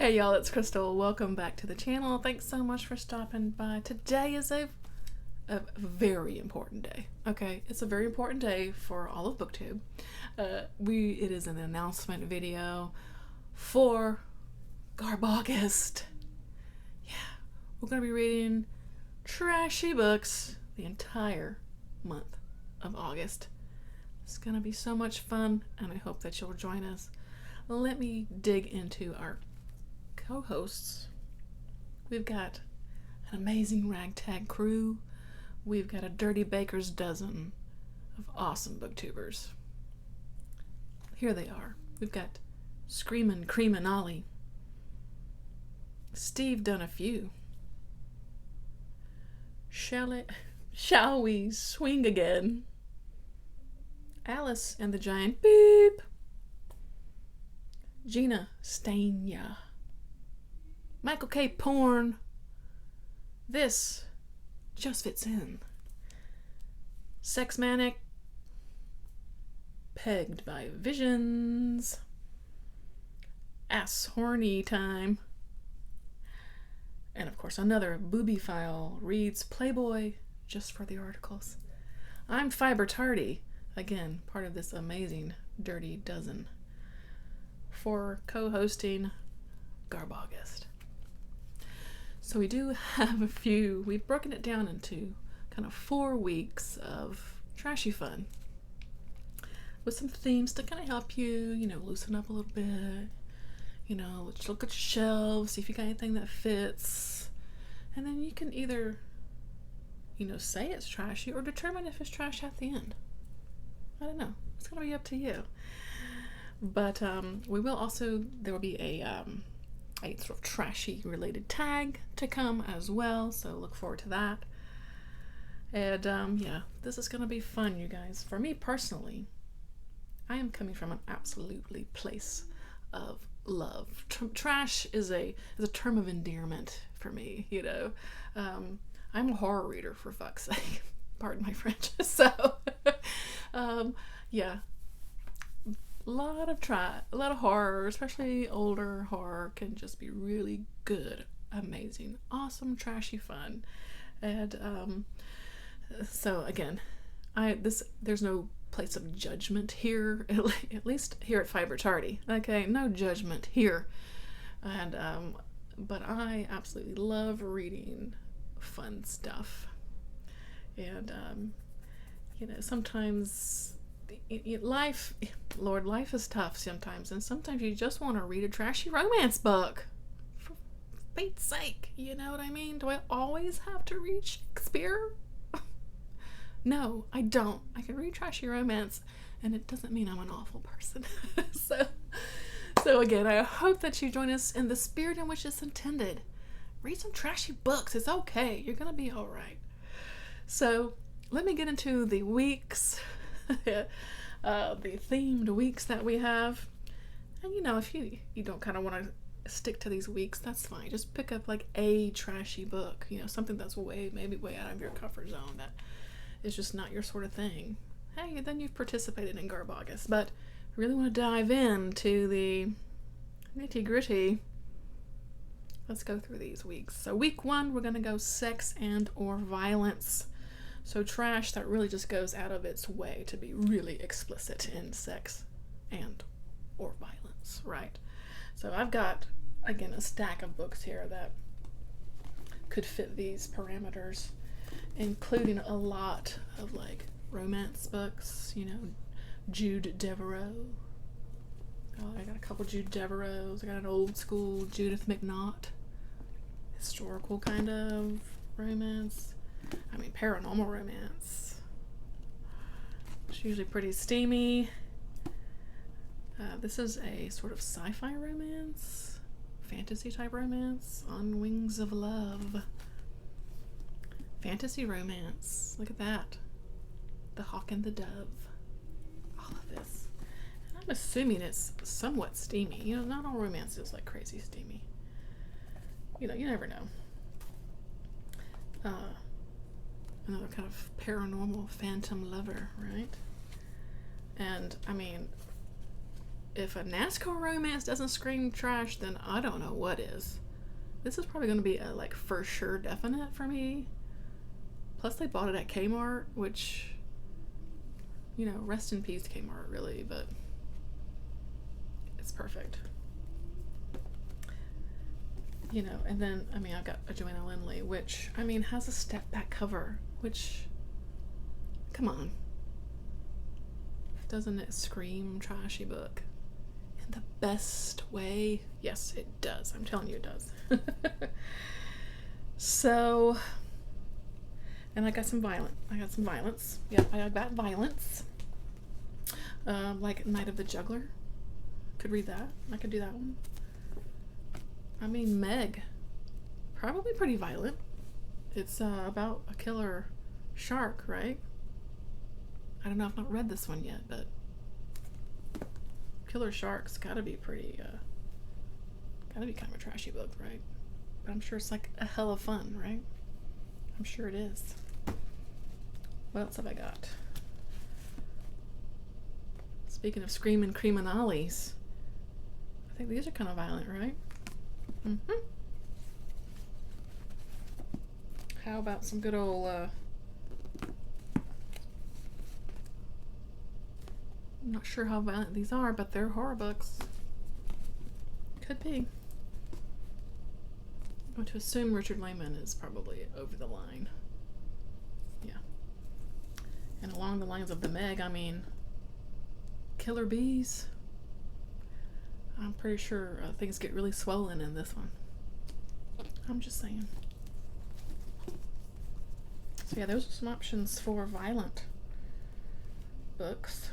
Hey y'all, it's Crystal. Welcome back to the channel. Thanks so much for stopping by. Today is a very important day. Okay, it's a very important day for all of BookTube. It is an announcement video for Garbaugust. Yeah, we're gonna be reading trashy books the entire month of August. It's gonna be so much fun, and I hope that you'll join us. Let me dig into our co-hosts. We've got an amazing ragtag crew. We've got a dirty baker's dozen of awesome booktubers. Here they are. We've got Screamin' Creamin' Ollie, Steve done a few, Shall we swing again? Alice and the Giant Beep, Gina Stania, Michael K. Porn. This just fits in. Sex Manic, Pegged by Visions, AssHORNY Time, and of course another Boobiephile reads Playboy just for the articles. I'm Fibertarty, again part of this amazing dirty dozen, for co-hosting Garbaugust. So we do have we've broken it down into kind of 4 weeks of trashy fun with some themes to kind of help you, loosen up a little bit, let's look at your shelves, see if you got anything that fits, and then you can either, say it's trashy or determine if it's trash at the end. I don't know. It's going to be up to you. But there will be a sort of trashy related tag to come as well, so look forward to that. And yeah, this is gonna be fun, you guys. For me personally, I am coming from an absolutely place of love. Trash is a term of endearment for me, I'm a horror reader, for fuck's sake. Pardon my French. So yeah, a lot of horror, especially older horror, can just be really good, amazing, awesome, trashy fun. And so again, there's no place of judgment here, at least here at Fibertarty. Okay, no judgment here. And but I absolutely love reading fun stuff. And sometimes life is tough sometimes, and sometimes you just want to read a trashy romance book. For fate's sake, you know what I mean? Do I always have to read Shakespeare? No, I don't. I can read trashy romance, and it doesn't mean I'm an awful person. So again, I hope that you join us in the spirit in which it's intended. Read some trashy books. It's okay. You're gonna be all right. So let me get into the weeks. The themed weeks that we have. And if you don't kind of want to stick to these weeks, that's fine. Just pick up like a trashy book, something that's maybe way out of your comfort zone, that is just not your sort of thing. Hey, then you've participated in Garbaugust. But if you really want to dive into the nitty gritty, let's go through these weeks. So week 1, we're going to go sex and or violence. So trash that really just goes out of its way to be really explicit in sex and or violence, right? So I've got, again, a stack of books here that could fit these parameters, including a lot of like romance books, Jude Deveraux. Oh, I got a couple Jude Devereaux. I got an old school Judith McNaught, historical kind of romance. Paranormal romance. It's usually pretty steamy. This is a sort of sci-fi romance, fantasy type romance, On Wings of Love. Fantasy romance. Look at that. The Hawk and the Dove. All of this. And I'm assuming it's somewhat steamy. Not all romance is like crazy steamy. You never know. Another kind of paranormal phantom lover, right? And if a NASCAR romance doesn't scream trash, then I don't know what is. This is probably going to be a like for sure definite for me. Plus they bought it at Kmart, which, you know, rest in peace Kmart, really, but it's perfect. You know, and then, I mean, I've got a Joanna Lindley, which, I mean, has a step back cover, which, come on. Doesn't it scream trashy book? In the best way? Yes, it does. I'm telling you it does. So, and I got some violence. Yep, I got violence. Like Night of the Juggler. Could read that. I could do that one. I mean, Meg. Probably pretty violent. It's about a killer shark, right? I don't know, I've not read this one yet, but killer sharks gotta be pretty, gotta be kind of a trashy book, right? But I'm sure it's like a hell of fun, right? I'm sure it is. What else have I got? Speaking of screaming criminales, I think these are kind of violent, right? Mm-hmm. How about some good old, I'm not sure how violent these are, but they're horror books. Could be. I'm going to assume Richard Lehman is probably over the line. Yeah. And along the lines of the Meg, I mean, killer bees. I'm pretty sure things get really swollen in this one. I'm just saying. So yeah, those are some options for violent books.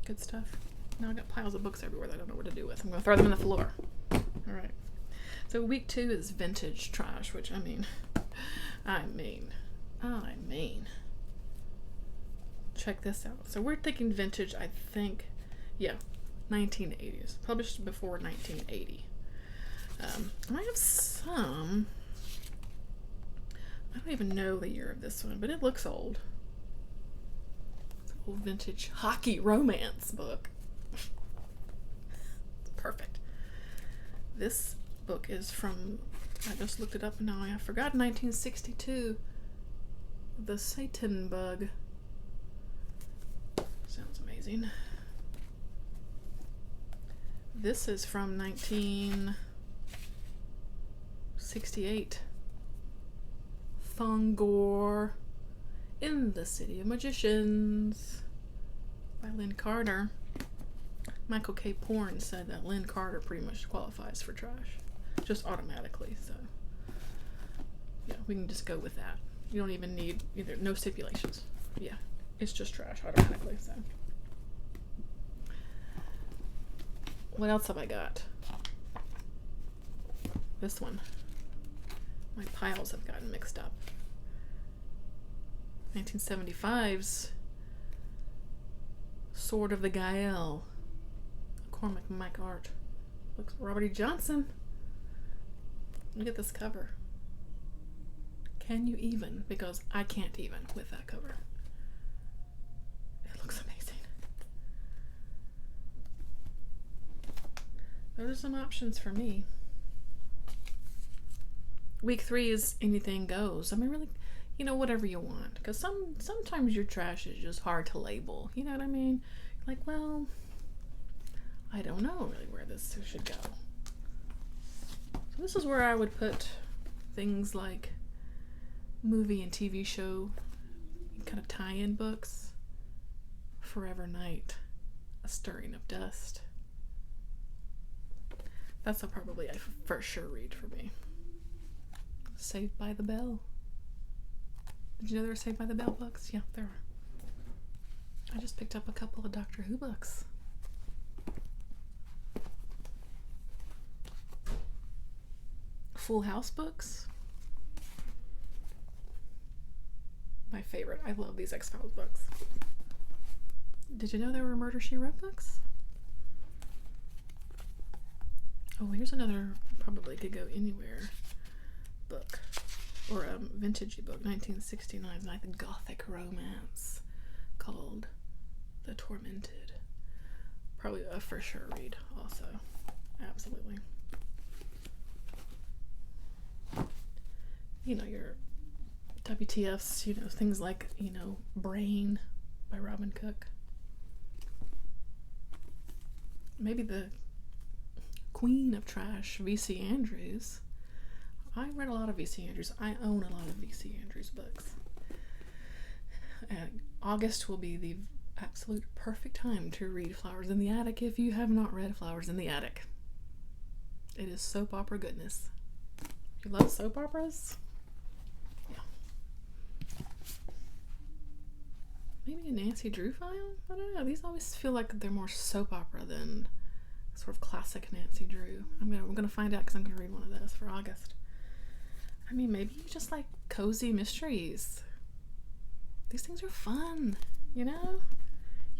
Good stuff. Now I've got piles of books everywhere that I don't know what to do with. I'm going to throw them on the floor. All right. So week 2 is vintage trash, which I mean, check this out. So we're thinking vintage, I think, yeah, 1980s. Published before 1980. I have some, I don't even know the year of this one, but it looks old. It's an old vintage hockey romance book. It's perfect. This book is from, I just looked it up and now I forgot, 1962. The Satan Bug. Sounds amazing. This is from 1968. Thongor in the City of Magicians by Lynn Carter. Michael K. Porn said that Lynn Carter pretty much qualifies for trash, just automatically, so yeah, we can just go with that. You don't even need either, no stipulations. Yeah, it's just trash automatically, so. What else have I got? This one. My piles have gotten mixed up. 1975's Sword of the Gael. Cormac Mike art. Looks Robert E. Johnson. Look at this cover. Can you even? Because I can't even with that cover. It looks amazing. Those are some options for me. Week 3 is anything goes. I mean, really, you know, whatever you want. Because sometimes your trash is just hard to label. You know what I mean? Like, well, I don't know really where this should go. So this is where I would put things like movie and TV show kind of tie-in books. Forever Night, A Stirring of Dust. That's probably a for sure read for me. Saved by the Bell. Did you know there were Saved by the Bell books? Yeah, there are. I just picked up a couple of Doctor Who books. Full House books. My favorite. I love these X-Files books. Did you know there were Murder, She Wrote books? Oh, here's another, probably could go anywhere, book. Or a vintagey book, 1969, like a gothic romance called The Tormented. Probably a for sure read also. Absolutely. You know, your WTFs, you know, things like, you know, Brain by Robin Cook. Maybe the queen of trash, V.C. Andrews. I read a lot of V.C. Andrews. I own a lot of V.C. Andrews books. And August will be the absolute perfect time to read Flowers in the Attic if you have not read Flowers in the Attic. It is soap opera goodness. If you love soap operas, yeah. Maybe a Nancy Drew file? I don't know. These always feel like they're more soap opera than sort of classic Nancy Drew. I'm gonna find out because I'm gonna read one of those for August. I mean, maybe you just like cozy mysteries. These things are fun, you know?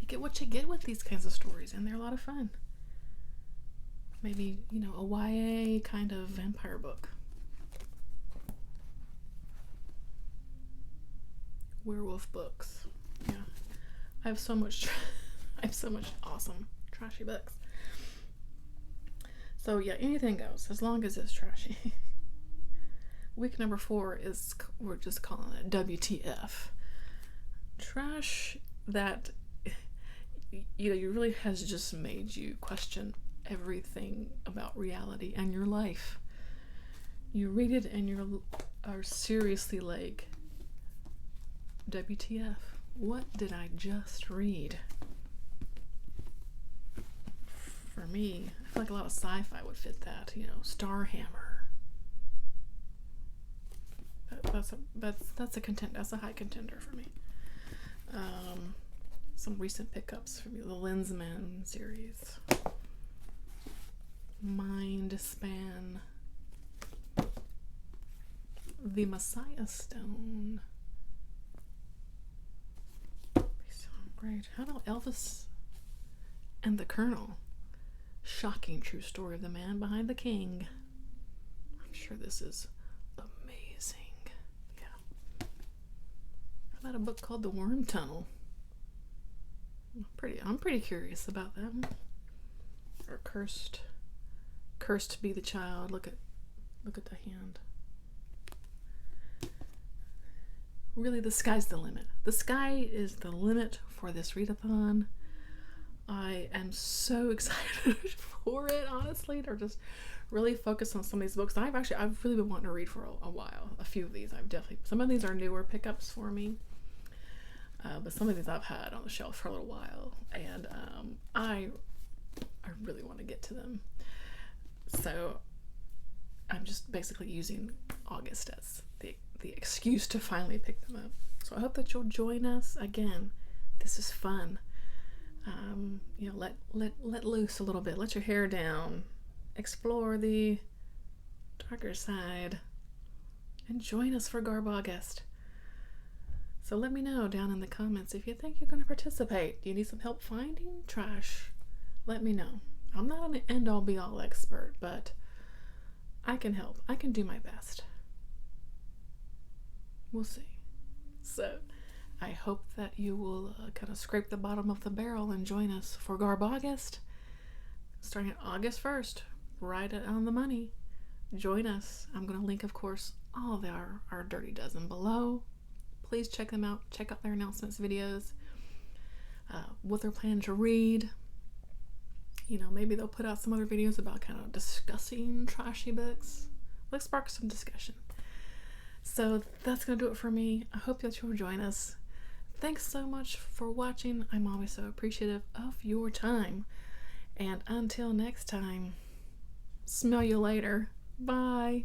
You get what you get with these kinds of stories, and they're a lot of fun. Maybe, you know, a YA kind of vampire book. Werewolf books. Yeah. I have so much awesome trashy books. So yeah, anything goes as long as it's trashy. Week number 4 is, we're just calling it WTF. Trash that, you know, you really has just made you question everything about reality and your life. You read it and you are seriously like, WTF, what did I just read? For me, I feel like a lot of sci-fi would fit that, you know, Starhammer. That's a high contender for me. Some recent pickups from the Lensman series. Mind Span. The Messiah Stone. Great. How about Elvis and the Colonel? Shocking true story of the man behind the king. I'm sure this is amazing. Yeah. How about a book called The Worm Tunnel? I'm pretty curious about that one. Or Cursed Be the Child. Look at the hand. Really, the sky's the limit. The sky is the limit for this readathon. I am so excited for it, honestly, to just really focus on some of these books. I've really been wanting to read for a while. A few of these some of these are newer pickups for me. But some of these I've had on the shelf for a little while, and I really want to get to them. So I'm just basically using August as the excuse to finally pick them up. So I hope that you'll join us again. This is fun. You know, let loose a little bit. Let your hair down. Explore the darker side, and join us for Garbaugust. So let me know down in the comments if you think you're going to participate. Do you need some help finding trash? Let me know. I'm not an end-all be-all expert, but I can help. I can do my best. We'll see. So I hope that you will kind of scrape the bottom of the barrel and join us for Garbaugust, starting August 1st, right on the money. Join us. I'm going to link, of course, all of our Dirty Dozen below. Please check them out. Check out their announcements videos, what they're planning to read. You know, maybe they'll put out some other videos about kind of discussing trashy books. Let's spark some discussion. So that's going to do it for me. I hope that you'll join us. Thanks so much for watching. I'm always so appreciative of your time. And until next time, smell you later. Bye.